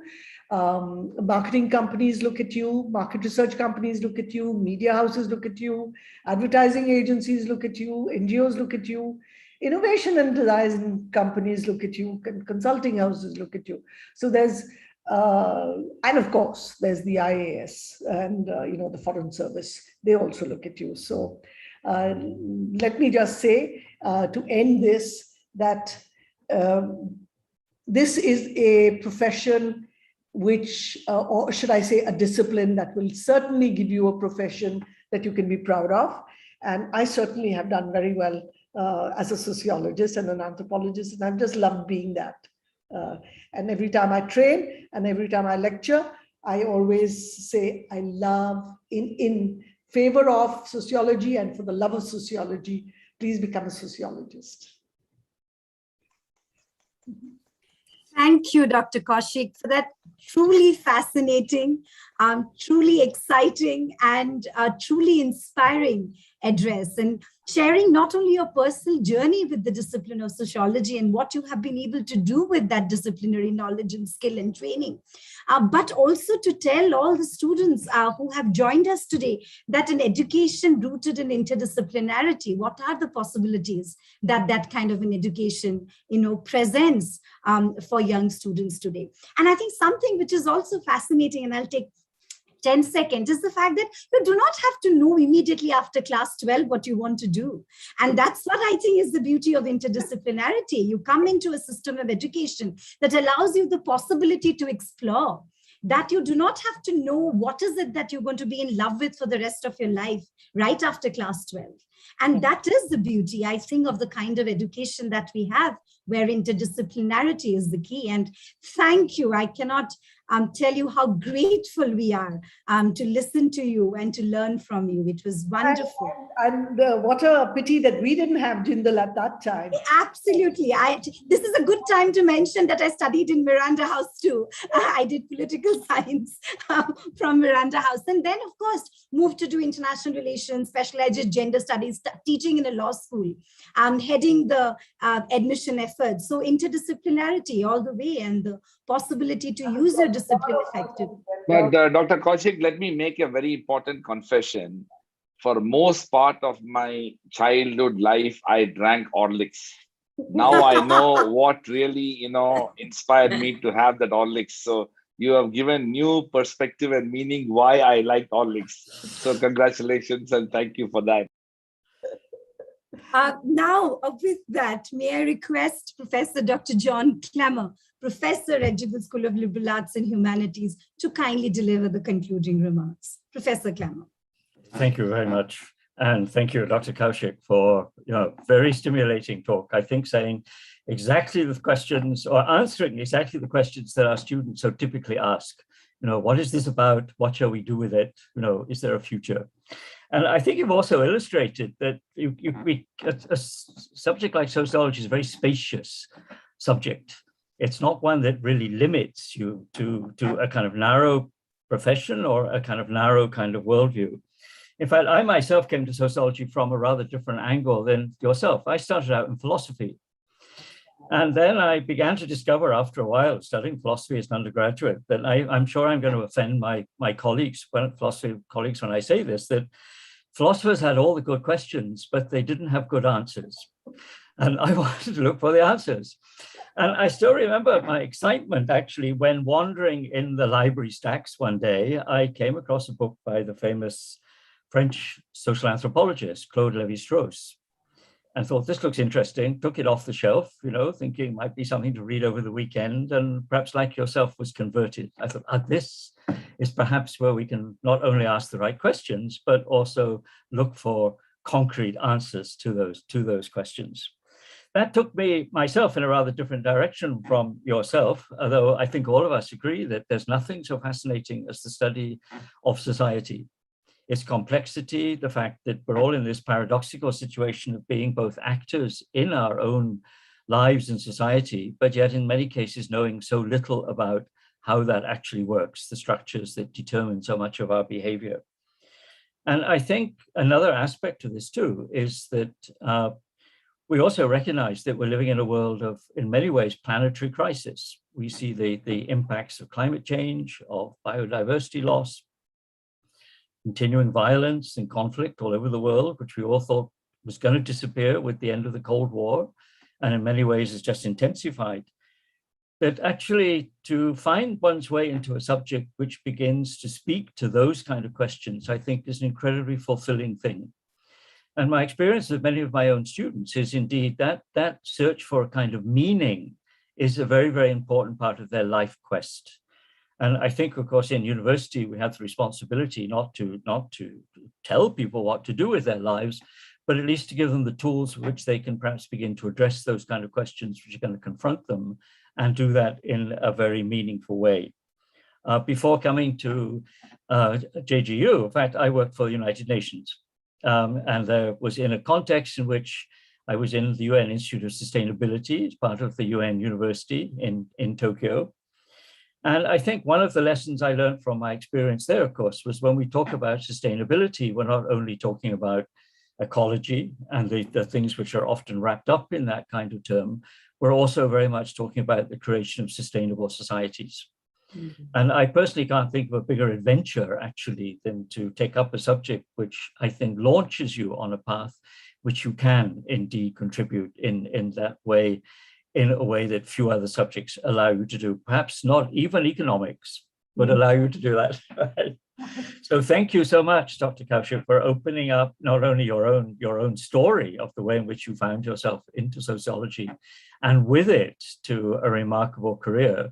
E: Marketing companies look at you, market research companies look at you, media houses look at you, advertising agencies look at you, NGOs look at you, innovation and design companies look at you, consulting houses look at you. So there's, and of course, there's the IAS and, the Foreign Service, they also look at you. So let me just say to end this, that this is a profession which, or should I say a discipline that will certainly give you a profession that you can be proud of. And I certainly have done very well as a sociologist and an anthropologist, and I've just loved being that. And every time I train and every time I lecture, I always say, I love, in favor of sociology and for the love of sociology, please become a sociologist.
B: Thank you, Dr. Kaushik, for that truly fascinating, truly exciting, and truly inspiring address, and sharing not only your personal journey with the discipline of sociology and what you have been able to do with that disciplinary knowledge and skill and training, but also to tell all the students who have joined us today that an education rooted in interdisciplinarity, what are the possibilities that that kind of an education, presents for young students today. And I think something which is also fascinating, and I'll take 10 seconds, is the fact that you do not have to know immediately after class 12 what you want to do. And that's what I think is the beauty of interdisciplinarity. You come into a system of education that allows you the possibility to explore, that you do not have to know what is it that you're going to be in love with for the rest of your life right after class 12. And that is the beauty, I think, of the kind of education that we have, where interdisciplinarity is the key. And thank you. I cannot tell you how grateful we are to listen to you and to learn from you. It was wonderful.
E: And what a pity that we didn't have Jindal at that time.
B: Absolutely. This is a good time to mention that I studied in Miranda House too. I did political science from Miranda House. And then, of course, moved to do international relations, specialized gender studies, teaching in a law school, heading the admission efforts. So interdisciplinarity all the way, and the possibility to use your discipline effectively.
C: But Dr. Kaushik, let me make a very important confession. For most part of my childhood life, I drank Horlicks. Now I know what really, inspired me to have that Horlicks. So you have given new perspective and meaning why I like Horlicks. So congratulations and thank you for that.
B: Now, with that, may I request Professor Dr. John Clemmer, Professor at Jindal School of Liberal Arts and Humanities, to kindly deliver the concluding remarks. Professor Clemmer.
F: Thank you very much. And thank you, Dr. Kaushik, for very stimulating talk. I think saying exactly the questions, or answering exactly the questions that our students so typically ask. What is this about? What shall we do with it? Is there a future? And I think you've also illustrated that a subject like sociology is a very spacious subject. It's not one that really limits you to a kind of narrow profession or a kind of narrow kind of worldview. In fact, I myself came to sociology from a rather different angle than yourself. I started out in philosophy. And then I began to discover after a while studying philosophy as an undergraduate that I'm sure I'm going to offend my colleagues, philosophy colleagues, when I say this, that philosophers had all the good questions, but they didn't have good answers. And I wanted to look for the answers. And I still remember my excitement actually when wandering in the library stacks one day, I came across a book by the famous French social anthropologist, Claude Lévi-Strauss, and thought, this looks interesting, took it off the shelf, thinking it might be something to read over the weekend, and perhaps like yourself was converted. I thought, this is perhaps where we can not only ask the right questions, but also look for concrete answers to those questions. That took me myself in a rather different direction from yourself, although I think all of us agree that there's nothing so fascinating as the study of society. Its complexity, the fact that we're all in this paradoxical situation of being both actors in our own lives and society, but yet in many cases knowing so little about how that actually works, the structures that determine so much of our behavior. And I think another aspect of this too is that we also recognize that we're living in a world of, in many ways, planetary crisis. We see the impacts of climate change, of biodiversity loss, continuing violence and conflict all over the world, which we all thought was going to disappear with the end of the Cold War, and in many ways has just intensified. That actually to find one's way into a subject which begins to speak to those kind of questions, I think is an incredibly fulfilling thing. And my experience with many of my own students is indeed that search for a kind of meaning is a very, very important part of their life quest. And I think, of course, in university, we have the responsibility not to tell people what to do with their lives, but at least to give them the tools with which they can perhaps begin to address those kind of questions which are going to confront them, and do that in a very meaningful way. Before coming to JGU, in fact, I worked for the United Nations, and there was in a context in which I was in the UN Institute of Sustainability as part of the UN University in Tokyo. And I think one of the lessons I learned from my experience there, of course, was when we talk about sustainability, we're not only talking about ecology and the things which are often wrapped up in that kind of term, we're also very much talking about the creation of sustainable societies. Mm-hmm. And I personally can't think of a bigger adventure, actually, than to take up a subject which I think launches you on a path which you can indeed contribute in that way, in a way that few other subjects allow you to do, perhaps not even economics, but allow you to do that. Right? So thank you so much, Dr. Kaushik, for opening up not only your own story of the way in which you found yourself into sociology, and with it to a remarkable career,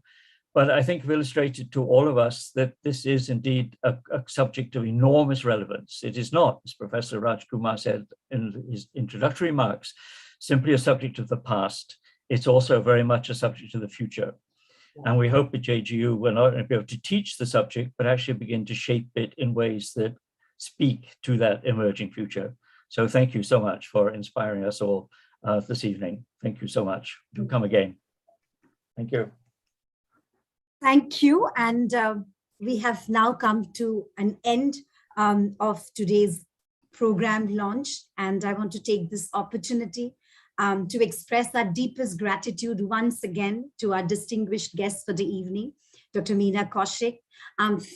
F: but I think you've illustrated to all of us that this is indeed a subject of enormous relevance. It is not, as Professor Rajkumar said in his introductory remarks, simply a subject of the past. It's also very much a subject of the future. And we hope at JGU we're not going to be able to teach the subject, but actually begin to shape it in ways that speak to that emerging future. So thank you so much for inspiring us all this evening. Thank you so much. Do come again. Thank you.
B: Thank you. And we have now come to an end of today's program launch. And I want to take this opportunity to express our deepest gratitude once again to our distinguished guests for the evening, Dr. Meena Kaushik.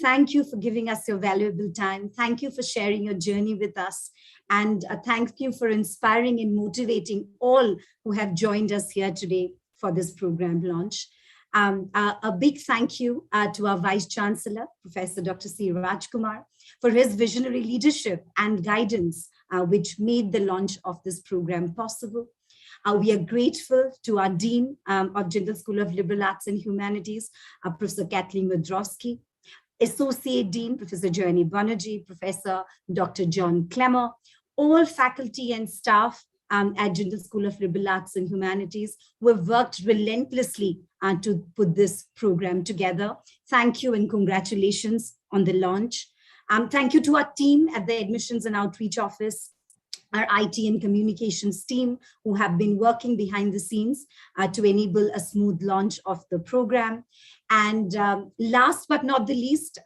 B: Thank you for giving us your valuable time. Thank you for sharing your journey with us. And thank you for inspiring and motivating all who have joined us here today for this program launch. A big thank you to our Vice Chancellor, Professor Dr. C. Rajkumar, for his visionary leadership and guidance, which made the launch of this program possible. We are grateful to our Dean of Jindal School of Liberal Arts and Humanities, Professor Kathleen Wodrowski, Associate Dean, Professor Joanny Banerjee, Professor Dr. John Clemmer, all faculty and staff at Jindal School of Liberal Arts and Humanities who have worked relentlessly to put this program together. Thank you and congratulations on the launch. Thank you to our team at the Admissions and Outreach Office, our IT and communications team who have been working behind the scenes to enable a smooth launch of the program. And last but not the least,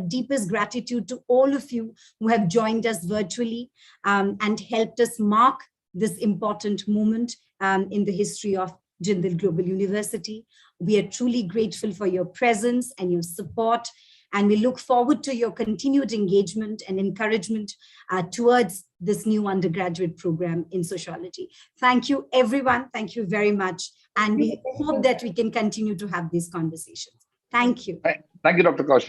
B: deepest gratitude to all of you who have joined us virtually and helped us mark this important moment in the history of Jindal Global University. We are truly grateful for your presence and your support, and we look forward to your continued engagement and encouragement towards this new undergraduate program in sociology. Thank you, everyone. Thank you very much. And we hope that we can continue to have these conversations. Thank you.
C: Thank you, Dr. Kaushik.